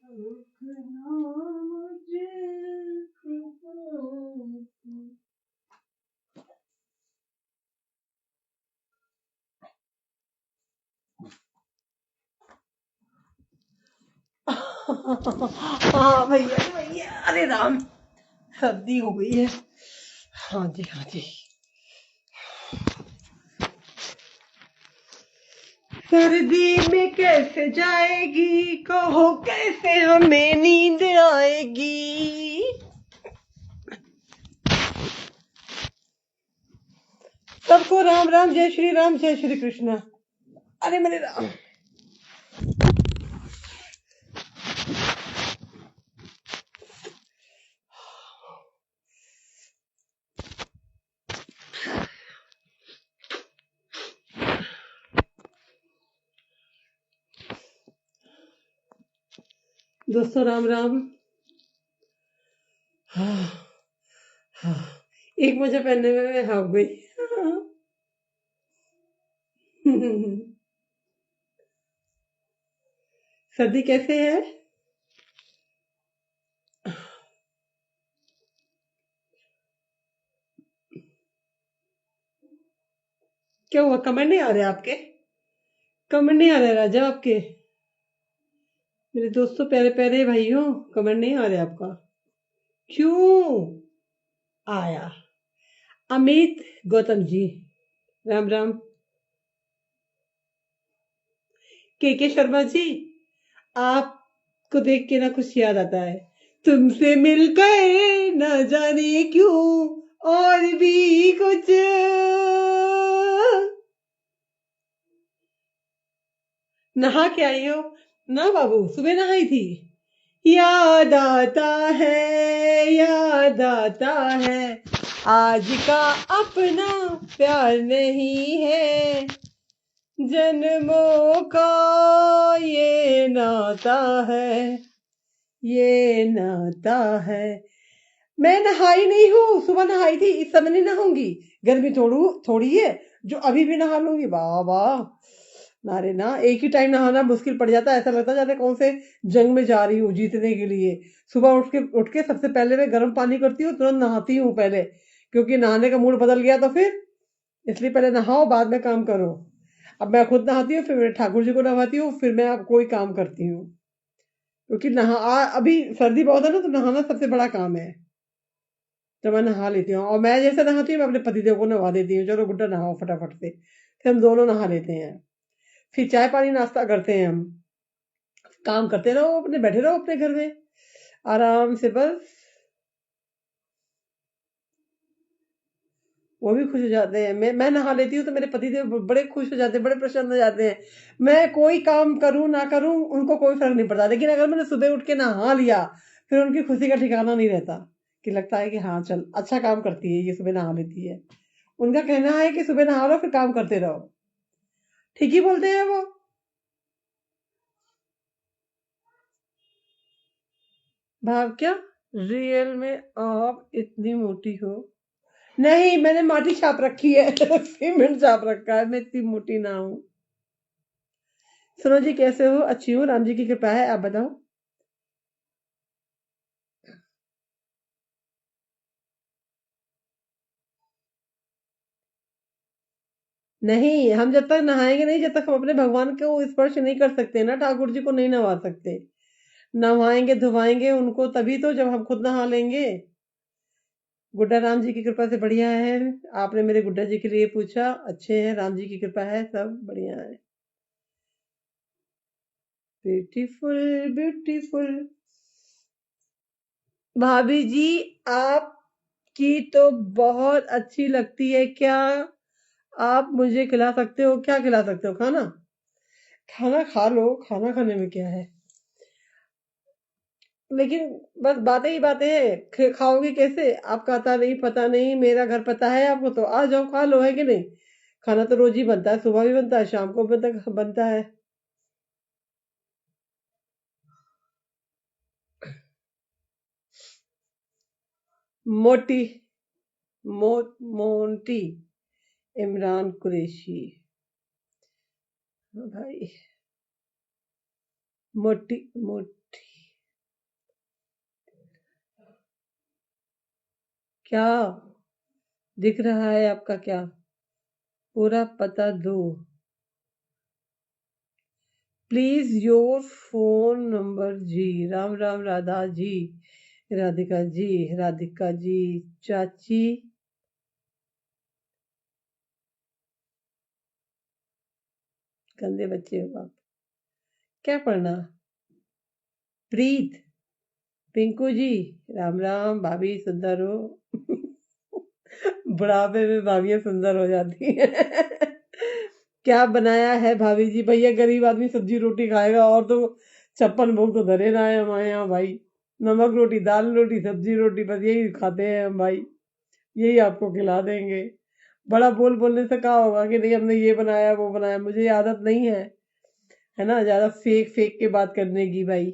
रोकना मुझे हाँ भैया भैया, अरे राम, सर्दी हो गई है। हाँ जी हाँ जी। सर्दी में कैसे जाएगी, कहो कैसे हमें नींद आएगी। सबको राम राम, जय श्री राम, जय श्री कृष्ण। अरे मेरे राम, दोस्तों राम राम। हाँ, हाँ, एक मोजा पहनने में मैं हाफ गई। सर्दी कैसे है? क्या हुआ, कमेंट नहीं आ रहे आपके? कमेंट नहीं आ रहे राजा आपके? मेरे दोस्तों, प्यारे प्यारे भाइयों, कमेंट नहीं आ रहे आपका? क्यों? आया अमित गौतम जी, राम राम। के शर्मा जी, आपको देख के ना कुछ याद आता है। तुमसे मिलकर न जाने क्यों और भी कुछ। नहा के आई हो ना बाबू? सुबह नहाई थी? याद आता है, याद आता है, आज का अपना प्यार नहीं है, जन्मों का ये नाता है, ये नाता है। मैं नहाई नहीं हूँ, सुबह नहाई थी, इस समय नहीं नहाऊंगी। गर्मी थोड़ी है जो अभी भी नहा लूंगी। बाबा नारे ना, एक ही टाइम नहाना मुश्किल पड़ जाता है। ऐसा लगता है जैसे कौन से जंग में जा रही हूँ जीतने के लिए। सुबह उठ के सबसे पहले मैं गर्म पानी करती हूँ, तुरंत नहाती हूँ पहले, क्योंकि नहाने का मूड बदल गया तो फिर इसलिए पहले नहाओ बाद में काम करो। अब मैं खुद नहाती हूँ, फिर मेरे ठाकुर जी को नहाती हूँ, फिर मैं अब कोई काम करती हूँ, क्योंकि अभी सर्दी बहुत है ना, तो नहाना सबसे बड़ा काम है। तो मैं नहा लेती हूँ, और मैं जैसे नहाती हूँ मैं अपने पतिदेव को नहा देती हूँ, चलो गुड्डा नहाओ फटाफट से, फिर हम दोनों नहा लेते हैं। फिर चाय पानी नाश्ता करते हैं हम, काम करते रहो, अपने बैठे रहो अपने घर में आराम से बस। वो भी खुश हो जाते हैं। मैं नहा लेती हूँ तो मेरे पतिदेव बड़े खुश हो जाते हैं, बड़े प्रसन्न हो जाते हैं। मैं कोई काम करूँ ना करूँ उनको कोई फर्क नहीं पड़ता, लेकिन अगर मैंने सुबह उठ के नहा लिया फिर उनकी खुशी का ठिकाना नहीं रहता, कि लगता है कि हाँ चल अच्छा काम करती है ये, सुबह नहा लेती है। उनका कहना है कि सुबह नहा लो फिर काम करते रहो। ठीक ही बोलते हैं वो। भाव क्या? रियल में आप इतनी मोटी हो? नहीं, मैंने माटी छाप रखी है। सीमेंट छाप रखा है, मैं इतनी मोटी ना हूँ। सुनो जी, कैसे हो? अच्छी हूँ, राम जी की कृपा है, आप बताओ। नहीं, हम जब तक नहाएंगे नहीं, जब तक हम अपने भगवान को स्पर्श नहीं कर सकते ना, ठाकुर जी को नहीं नहवा सकते। नहवाएंगे धुवाएंगे उनको तभी तो, जब हम खुद नहा लेंगे। गुड्डा राम जी की कृपा से बढ़िया है। आपने मेरे गुड्डा जी के लिए पूछा, अच्छे हैं, राम जी की कृपा है, सब बढ़िया है। Beautiful beautiful. भाभी जी, आपकी तो बहुत अच्छी लगती है क्या? आप मुझे खिला सकते हो? क्या खिला सकते हो? खाना? खाना खा लो, खाना खाने में क्या है। लेकिन बस बातें ही बातें हैं, खाओगे कैसे? आपका आता नहीं, पता नहीं, मेरा घर पता है आपको, तो आ जाओ खा लो, है कि नहीं? खाना तो रोज ही बनता है, सुबह भी बनता है, शाम को भी बनता है। मोटी मोंटी इमरान कुरैशी। हाँ भाई, मोटी मोटी। क्या दिख रहा है आपका? क्या पूरा पता दो प्लीज। योर फोन नंबर जी। राम राम राधा जी, राधिका जी, राधिका जी, चाची। गंदे बच्चे हो आप। क्या पढ़ना? प्रीत, पिंकू जी, राम राम। भाभी सुंदर हो। बुढ़ापे में भाभियां सुंदर हो जाती हैं। क्या बनाया है भाभी जी? भैया गरीब आदमी सब्जी रोटी खाएगा, और तो 56 भोग तो धरे ना है हमारे यहाँ भाई। नमक रोटी, दाल रोटी, सब्जी रोटी, बस यही खाते हैं हम भाई। यही आपको खिला देंगे। बड़ा बोल बोलने से कहा होगा कि नहीं हमने ये बनाया वो बनाया। मुझे ये आदत नहीं है ना, ज्यादा फेक फेक के बात करने की भाई।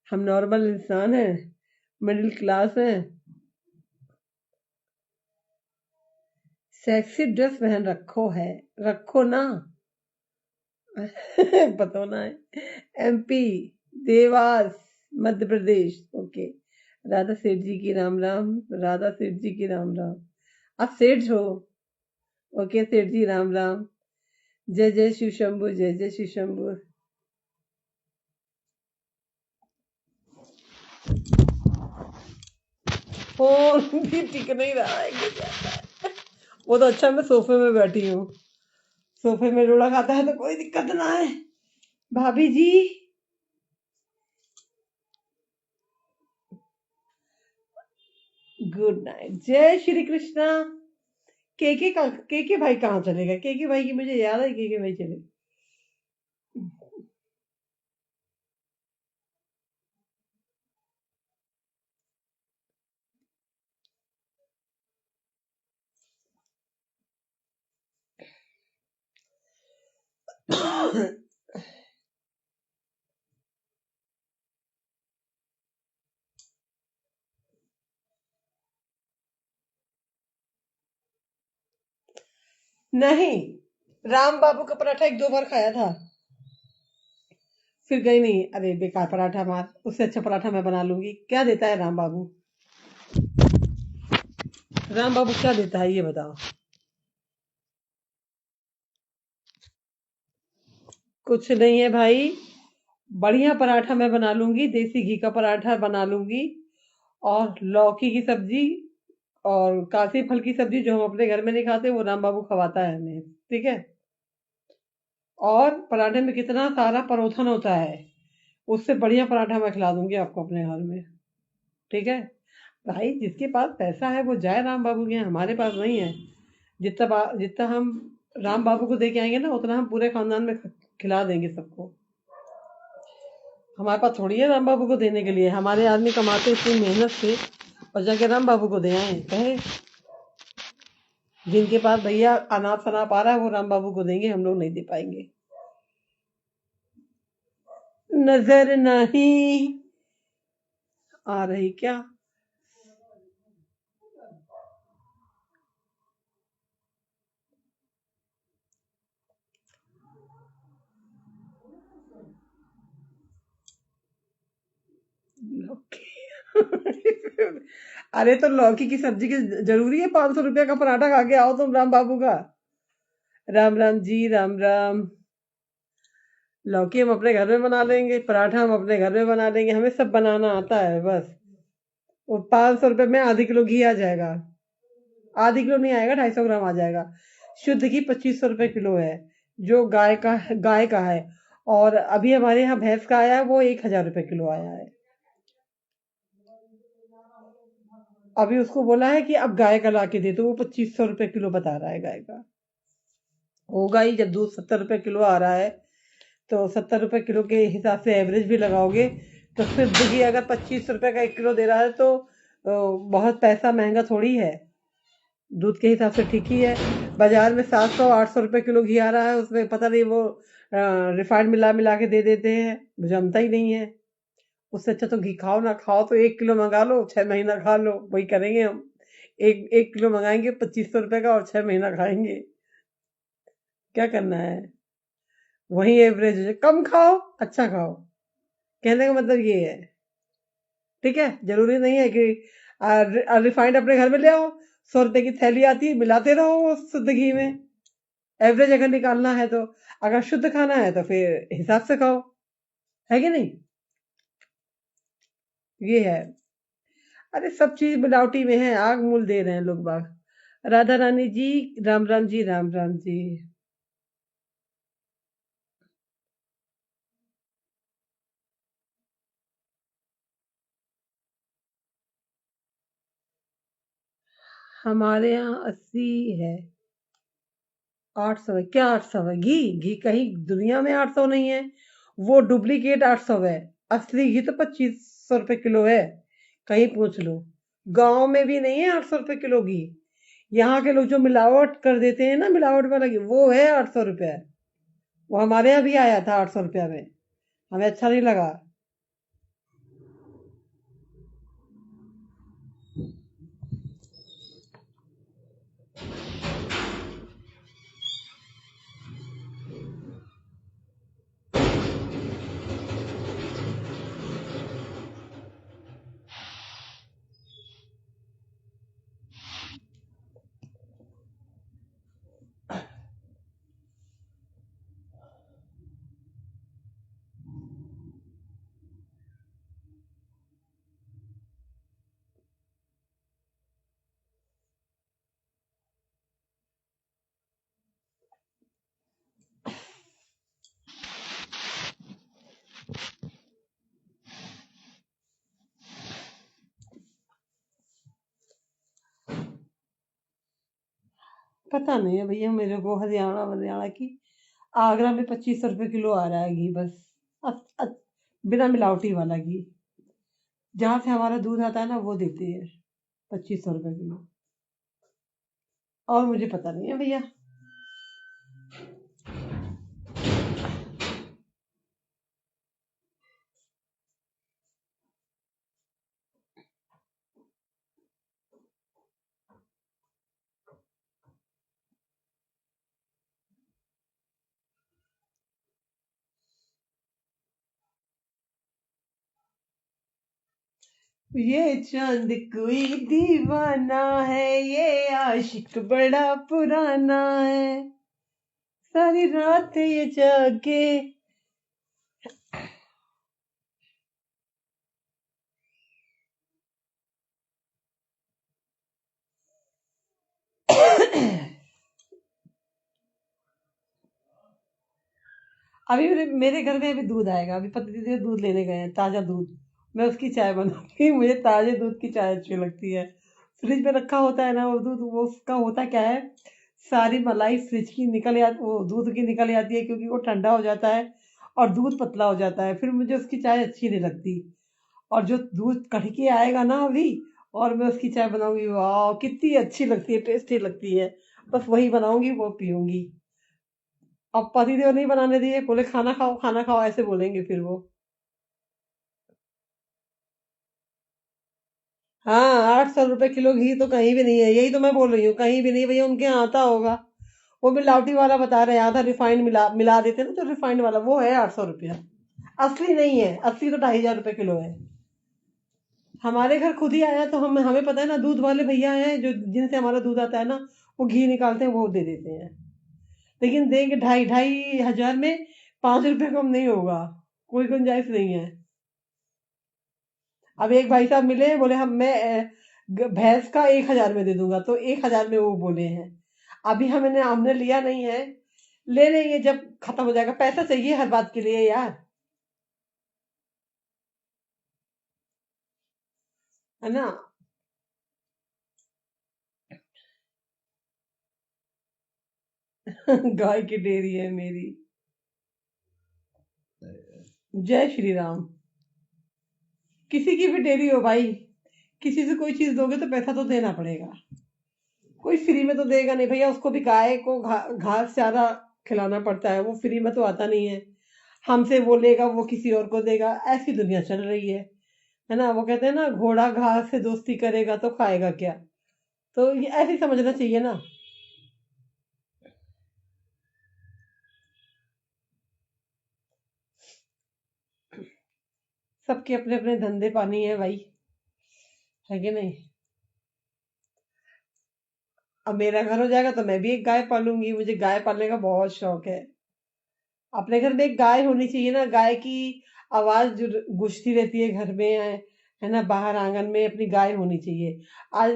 हम नॉर्मल इंसान हैं, मिडिल क्लास हैं। सेक्सी ड्रेस पहन रखो है, रखो ना। पता ना है। एमपी, देवास, मध्य प्रदेश। ओके। राधा सेठ जी की राम राम। राधा सेठ जी की राम राम। आप सेठ हो? ओके सेठ जी, राम राम। जय जय शिव शंभु, जय जय शिव शंभु। फोन भी टिक नहीं रहा है कि। वो तो अच्छा, मैं सोफे में बैठी हूँ। सोफे में रोड़ा खाता है तो कोई दिक्कत ना है। भाभी जी, गुड नाइट। जय श्री कृष्णा। के भाई कहाँ चले गए? के भाई की मुझे याद है, के भाई चले। नहीं, राम बाबू का पराठा 1-2 बार खाया था, फिर गई नहीं। अरे बेकार पराठा मार, उससे अच्छा पराठा मैं बना लूंगी। क्या देता है राम बाबू? राम बाबू क्या देता है ये बताओ। कुछ नहीं है भाई। बढ़िया पराठा मैं बना लूंगी, देसी घी का पराठा बना लूंगी। और लौकी की सब्जी और कासी फल की सब्जी जो हम अपने घर में नहीं खाते, वो राम बाबू खवाता है हमें। ठीक है। और पराठे में कितना सारा परोठन होता है, उससे बढ़िया पराठा मैं खिला दूंगी आपको अपने घर में। ठीक है। भाई जिसके पास पैसा है वो जाए राम बाबू के यहाँ, हमारे पास नहीं है। जितना हम राम बाबू को दे के आएंगे ना, उतना हम पूरे खानदान में खिला देंगे सबको। हमारे पास थोड़ी है राम बाबू को देने के लिए। हमारे आदमी कमाते इतनी मेहनत से, और जाके राम बाबू को दे आए कहे। जिनके पास भैया अनाप शनाप आ रहा है वो राम बाबू को देंगे, हम लोग नहीं दे पाएंगे। नजर नहीं आ रही क्या? लौकी। अरे तो लौकी की सब्जी की जरूरी है 500 रुपया का पराठा खा के आओ तुम राम बाबू का? राम राम जी, राम राम। लौकी हम अपने घर में बना लेंगे, पराठा हम अपने घर में बना लेंगे, हमें सब बनाना आता है बस। वो 500 रुपये में आधी किलो घी आ जाएगा। आधी किलो नहीं आएगा, 250 ग्राम आ जाएगा। शुद्ध घी 2500 रुपये किलो है, जो गाय का है। और अभी हमारे यहाँ भैंस का आया है, वो 1000 रुपये किलो आया है। अभी उसको बोला है कि अब गाय का ला के दे, तो वो 2500 रुपये किलो बता रहा है गाय का। होगा ही, जब दूध 70 रुपये किलो आ रहा है तो 70 रुपये किलो के हिसाब से एवरेज भी लगाओगे, तो फिर घी अगर 2500 रुपये का 1 किलो दे रहा है तो बहुत पैसा महंगा थोड़ी है। दूध के हिसाब से ठीक ही है। बाजार में 700-800 रुपये किलो घी आ रहा है, उसमें पता नहीं वो रिफाइंड मिला मिला के दे देते हैं, जमता ही नहीं है। उससे अच्छा तो घी खाओ ना खाओ तो 1 किलो मंगा लो, 6 महीना खा लो। वही करेंगे हम। एक एक किलो मंगाएंगे 2500 रुपये का, और 6 महीना खाएंगे। क्या करना है? वही एवरेज है, कम खाओ अच्छा खाओ। कहने का मतलब ये है। ठीक है। जरूरी नहीं है कि और रिफाइंड अपने घर में ले आओ, 100 रुपए की थैली आती है, मिलाते रहो शुद्ध घी में। एवरेज अगर निकालना है तो, अगर शुद्ध खाना है तो फिर हिसाब से खाओ, है कि नहीं? ये है। अरे सब चीज मिलावटी में है, आग मूल दे रहे हैं लोग बाग। राधा रानी जी, राम राम जी, राम राम जी। हमारे यहाँ 80 है। 800 है? क्या 800 है? घी घी कहीं दुनिया में 800 नहीं है। वो डुप्लीकेट 800 है। असली घी तो 2500 रुपए किलो है। कहीं पूछ लो। गांव में भी नहीं है 800 रुपए किलो घी। यहाँ के लोग जो मिलावट कर देते हैं ना, मिलावट वाला घी, वो है 800 रुपया। वो हमारे यहाँ भी आया था 800 रुपया में। हमें अच्छा नहीं लगा। पता नहीं है भैया मेरे को, हरियाणा हरियाणा की। आगरा में 2500 रुपए किलो आ रहा है घी बस। बिना मिलावटी वाला घी। जहाँ से हमारा दूध आता है ना, वो देते हैं 2500 रुपए किलो। और मुझे पता नहीं है भैया। ये चांद कोई दीवाना है, ये आशिक बड़ा पुराना है, सारी रात ये जागे। अभी मेरे घर में अभी दूध आएगा, अभी पति दीदी दूध लेने गए हैं, ताजा दूध। मैं उसकी चाय बनाऊंगी। मुझे ताजे दूध की चाय अच्छी लगती है। फ्रिज में रखा होता है ना वो दूध, वो उसका होता क्या है, सारी मलाई फ्रिज की निकल आती, वो दूध की निकल आती है, क्योंकि वो ठंडा हो जाता है और दूध पतला हो जाता है, फिर मुझे उसकी चाय अच्छी नहीं लगती। और जो दूध कढ़ के आएगा ना अभी, और मैं उसकी चाय बनाऊंगी, वाह कितनी अच्छी लगती है, टेस्टी लगती है। बस वही बनाऊंगी, वो पीऊंगी। अब पति देव नहीं बनाने दिए, बोले खाना खाओ, ऐसे बोलेंगे फिर वो। हाँ, 800 रुपए किलो घी तो कहीं भी नहीं है, यही तो मैं बोल रही हूँ, कहीं भी नहीं भैया, उनके यहाँ आता होगा। वो मिलावटी वाला बता रहे हैं, आधा रिफाइंड मिला मिला देते हैं ना, जो रिफाइंड वाला वो है 800 रुपया। असली नहीं है, असली तो 2500 रुपए किलो है। हमारे घर खुद ही आया तो हम हमें पता है ना, दूध वाले भैया हैं जो जिनसे हमारा दूध आता है ना, वो घी निकालते हैं, वो दे देते हैं। लेकिन देंगे 2,500 में, 5 रुपए कम नहीं होगा। कोई गुंजाइश नहीं है। अब एक भाई साहब मिले, बोले हम मैं भैंस का 1,000 में दे दूंगा, तो 1,000 में वो बोले हैं। अभी हमने हमने लिया नहीं है। ले लेंगे जब खत्म हो जाएगा, पैसा चाहिए हर बात के लिए यार, है ना? गाय की डेयरी है मेरी। जय श्री राम। किसी की भी डेयरी हो भाई, किसी से कोई चीज दोगे तो पैसा तो देना पड़ेगा। कोई फ्री में तो देगा नहीं भैया, उसको भी गाय को घास चारा खिलाना पड़ता है, वो फ्री में तो आता नहीं है। हमसे वो लेगा, वो किसी और को देगा, ऐसी दुनिया चल रही है ना? वो कहते हैं ना, घोड़ा घास से दोस्ती करेगा तो खाएगा क्या? तो ये ऐसे ही समझना चाहिए ना। सबके अपने अपने धंधे पानी है भाई, है कि नहीं? अब मेरा घर हो जाएगा तो मैं भी एक गाय पालूंगी, मुझे गाय पालने का बहुत शौक है। अपने घर में एक गाय होनी चाहिए ना, गाय की आवाज गूंजती रहती है घर में, है ना, बाहर आंगन में अपनी गाय होनी चाहिए। आज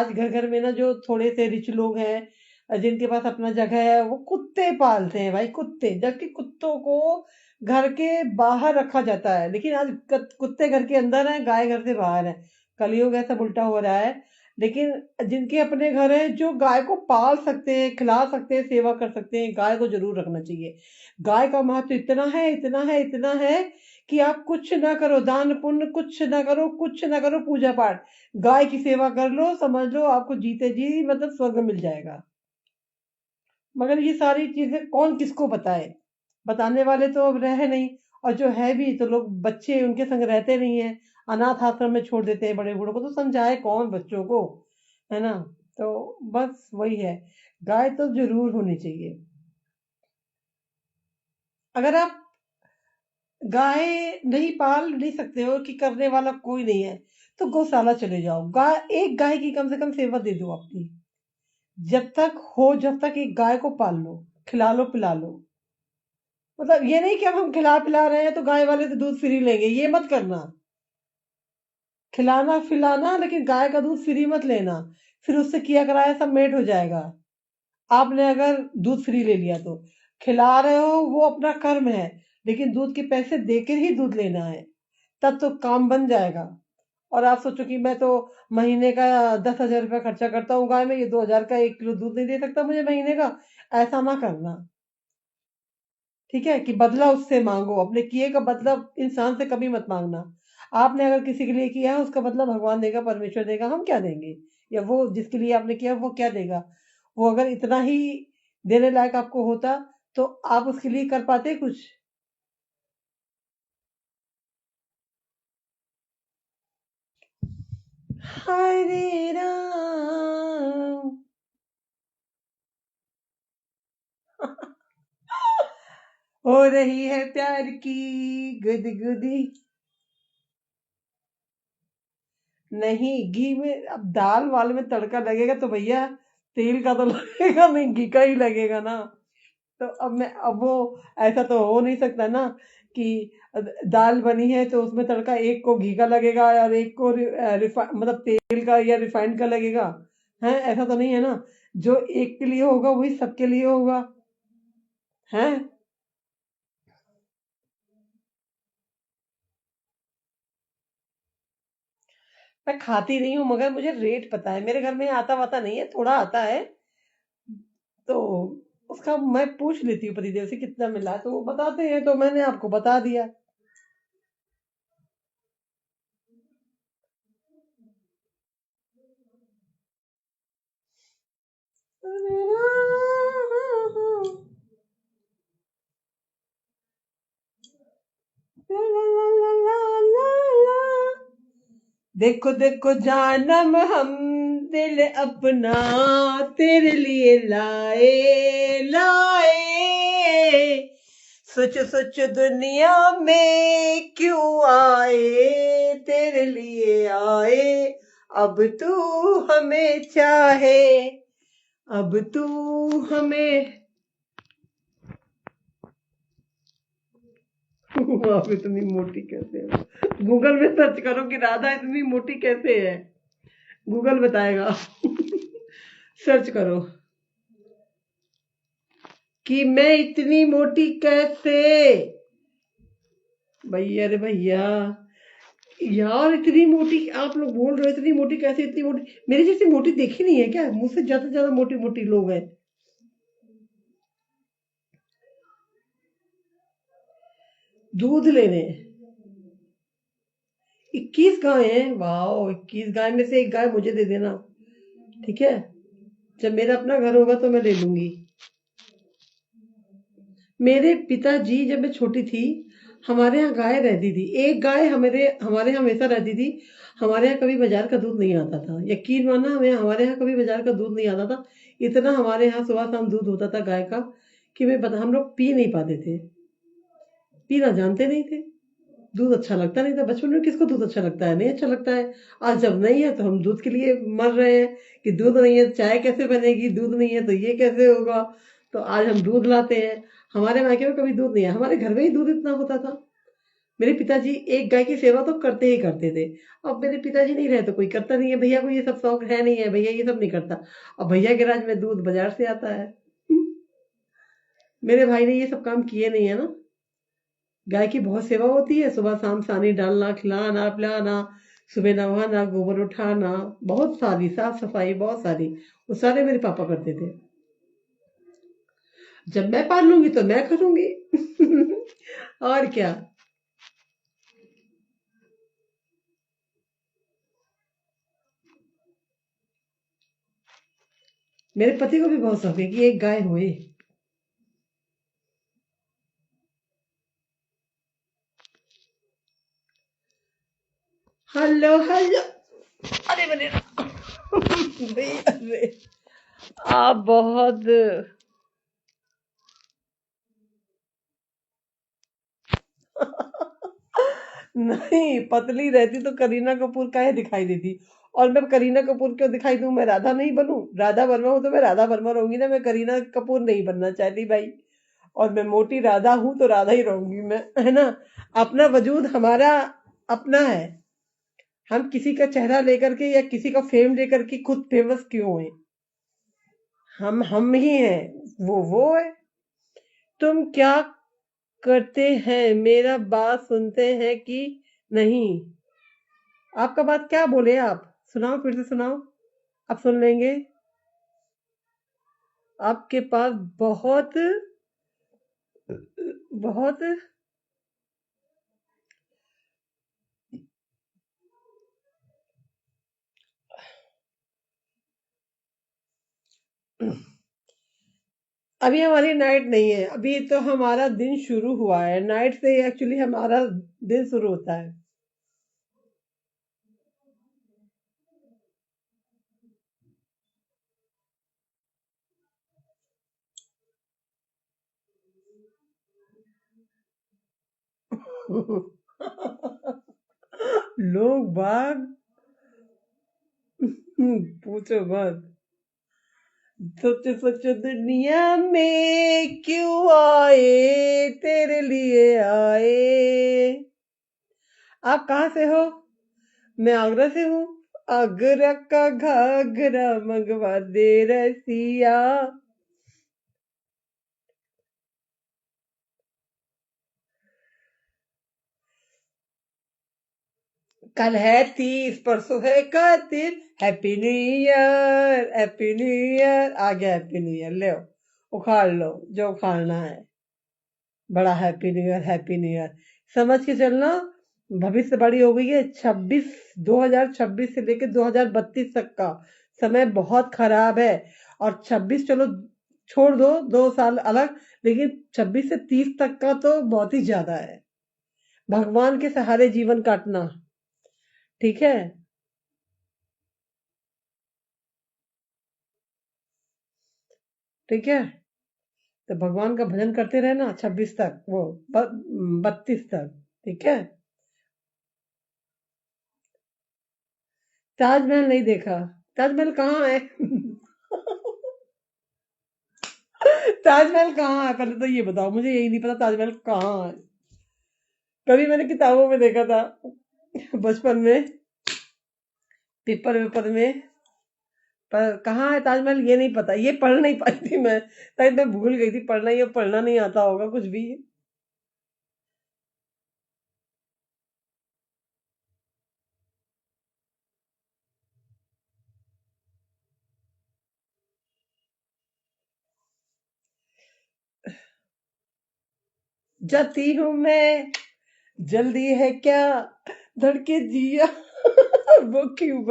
घर घर में ना जो थोड़े से रिच लोग हैं, जिनके पास अपना जगह है, वो कुत्ते पालते हैं भाई, कुत्ते, जबकि कुत्तों को घर के बाहर रखा जाता है, लेकिन आज कुत्ते घर के अंदर है, गाय घर से बाहर है। कलयुग ऐसा उल्टा हो रहा है। लेकिन जिनके अपने घर है, जो गाय को पाल सकते हैं, खिला सकते हैं, सेवा कर सकते हैं, गाय को जरूर रखना चाहिए। गाय का महत्व इतना है, इतना है, इतना है कि आप कुछ ना करो, दान पुण्य कुछ ना करो, कुछ ना करो, पूजा पाठ, गाय की सेवा कर लो, समझ लो आपको जीते जी मतलब स्वर्ग मिल जाएगा। मगर ये सारी चीजें कौन किसको बताए? बताने वाले तो अब रहे नहीं, और जो है भी तो लोग, बच्चे उनके संग रहते नहीं है, अनाथ आश्रम में छोड़ देते हैं बड़े बूढ़ों को, तो समझाए कौन बच्चों को, है ना? तो बस वही है, गाय तो जरूर होनी चाहिए। अगर आप गाय नहीं पाल नहीं सकते हो, कि करने वाला कोई नहीं है, तो गौशाला चले जाओ, गाय, एक गाय की कम से कम सेवा दे दो अपनी, जब तक हो, जब तक एक गाय को पाल लो, खिला लो, पिला लो। मतलब ये नहीं कि अब हम खिला पिला रहे हैं तो गाय वाले से दूध फ्री लेंगे, ये मत करना। खिलाना पिलाना, लेकिन गाय का दूध फ्री मत लेना, फिर उससे किया कराया सब मेट हो जाएगा। आपने अगर दूध फ्री ले लिया तो, खिला रहे हो वो अपना कर्म है, लेकिन दूध के पैसे देकर ही दूध लेना है, तब तो काम बन जाएगा। और आप सोचो कि मैं तो महीने का 10,000 रुपया खर्चा करता हूँ गाय में, ये 2,000 का 1 किलो दूध नहीं दे सकता मुझे महीने का, ऐसा ना करना। ठीक है, कि बदला उससे मांगो, अपने किए का बदला इंसान से कभी मत मांगना। आपने अगर किसी के लिए किया है, उसका बदला भगवान देगा, परमेश्वर देगा, हम क्या देंगे? या वो जिसके लिए आपने किया वो क्या देगा? वो अगर इतना ही देने लायक आपको होता, तो आप उसके लिए कर पाते कुछ? हरे राम। हो रही है प्यार की गुदगुदी। नहीं, घी में, अब दाल वाल में तड़का लगेगा तो भैया तेल का तो लगेगा नहीं, घी का ही लगेगा ना। तो अब वो ऐसा तो हो नहीं सकता ना, कि दाल बनी है तो उसमें तड़का एक को घी का लगेगा और एक को मतलब तेल का या रिफाइंड का लगेगा, है? ऐसा तो नहीं है ना, जो एक के लिए होगा वही सबके लिए होगा, है? मैं खाती नहीं हूँ, मगर मुझे रेट पता है, मेरे घर में आता वाता नहीं है, थोड़ा आता है, तो उसका मैं पूछ लेती हूँ पतिदेव से कितना मिला है, तो वो बताते हैं, तो मैंने आपको बता दिया। देखो देखो जानम, हम दिल अपना तेरे लिए लाए लाए, सोच सोच दुनिया में क्यों आए, तेरे लिए आए, अब तू हमें चाहे, अब तू हमें। आप इतनी मोटी कैसे हो? गूगल में सर्च करो कि राधा इतनी मोटी कैसे है, गूगल बताएगा। सर्च करो कि मैं इतनी मोटी कैसे। भैया रे भैया, यार इतनी मोटी आप लोग बोल रहे हो, इतनी मोटी कैसे, इतनी मोटी, मेरी जैसी मोटी देखी नहीं है क्या? मुझसे ज्यादा से ज्यादा मोटी मोटी लोग हैं। दूध लेने 21 गाय हैं, वाह, 21 गाय में से एक गाय मुझे दे देना, ठीक है? जब मेरा अपना घर होगा तो मैं ले लूंगी। मेरे पिताजी, जब मैं छोटी थी, हमारे यहाँ गाय रहती थी, एक गाय हमारे हमारे यहाँ हमेशा रहती थी। हमारे यहाँ कभी बाजार का दूध नहीं आता था, यकीन मानना, हमें हमारे यहाँ कभी बाजार का दूध नहीं आता था। इतना हमारे यहाँ सुबह शाम दूध होता था गाय का, कि मैं बता, हम लोग पी नहीं पाते थे, पीना जानते नहीं थे। दूध अच्छा लगता नहीं था बचपन में, किसको दूध अच्छा लगता है? नहीं अच्छा लगता है। आज जब नहीं है तो हम दूध के लिए मर रहे हैं कि दूध नहीं है चाय कैसे बनेगी, दूध नहीं है तो ये कैसे होगा। तो आज हम दूध लाते हैं। हमारे मायके में कभी दूध नहीं है, हमारे घर में ही दूध इतना होता था। मेरे पिताजी एक गाय की सेवा तो करते ही करते थे। अब मेरे पिताजी नहीं रहे तो कोई करता नहीं है, भैया को ये सब शौक है नहीं है, भैया ये सब नहीं करता। अब भैया के राज में दूध बाजार से आता है। मेरे भाई ने ये सब काम किए नहीं है ना। गाय की बहुत सेवा होती है, सुबह शाम सानी डालना, खिलाना पिलाना, सुबह नहवाना, गोबर उठाना, बहुत सारी साफ सफाई, बहुत सारी, वो सारे मेरे पापा करते थे। जब मैं पाल लूंगी तो मैं करूंगी। और क्या। मेरे पति को भी बहुत शौक है कि एक गाय होए। Hello hello. अरे मेरे भैया अरे, आप बहुत नहीं, पतली रहती तो करीना कपूर काहे दिखाई देती। और मैं करीना कपूर क्यों दिखाई दूं? मैं राधा नहीं बनूं? राधा वर्मा हूं तो मैं राधा वर्मा रहूंगी ना, मैं करीना कपूर नहीं बनना चाहती भाई। और मैं मोटी राधा हूं तो राधा ही रहूंगी मैं, है ना। अपना वजूद हमारा अपना है। हम किसी का चेहरा लेकर के या किसी का फेम लेकर के खुद फेमस क्यों है? हम ही हैं, वो है। तुम क्या करते हैं? मेरा बात सुनते हैं कि नहीं? आपका बात क्या बोले आप? सुनाओ, फिर से सुनाओ। आप सुन लेंगे। आपके पास बहुत बहुत अभी हमारी नाइट नहीं है, अभी तो हमारा दिन शुरू हुआ है। नाइट से एक्चुअली हमारा दिन शुरू होता है। लोग बाग पूछो मत। सोचो सोचो दुनिया में क्यों आए, तेरे लिए आए। आप कहाँ से हो? मैं आगरा से हूँ। आगरा का घाघरा मंगवा दे रसिया। कल है 30, परसों है 31। Happy new year, happy new year. आ गया हैप्पी न्यू ईयर, ले उखाड़ लो जो उखाड़ना है। बड़ा happy new year, happy new year. समझ के चलना, भविष्य बड़ी हो गई है। 2026 से लेकर 2032 तक का समय बहुत खराब है। और 26 चलो छोड़ दो, 2 साल अलग, लेकिन 26 से 30 तक का तो बहुत ही ज्यादा है। भगवान के सहारे जीवन काटना, ठीक है। ठीक है, तो भगवान का भजन करते रहना 26 तक, वो 32 तक। ठीक है। ताजमहल नहीं देखा? ताजमहल कहाँ है? ताजमहल कहाँ है पहले तो ये बताओ मुझे, यही नहीं पता ताजमहल कहाँ है। कभी मैंने किताबों में देखा था बचपन में, पेपर वेपर में। पर कहाँ है ताजमहल ये नहीं पता, ये पढ़ नहीं पाई थी मैं, तभी मैं भूल गई थी पढ़ना। ये पढ़ना नहीं आता होगा कुछ भी। जाती हूँ मैं, जल्दी है क्या? धड़के जिया। वो क्यों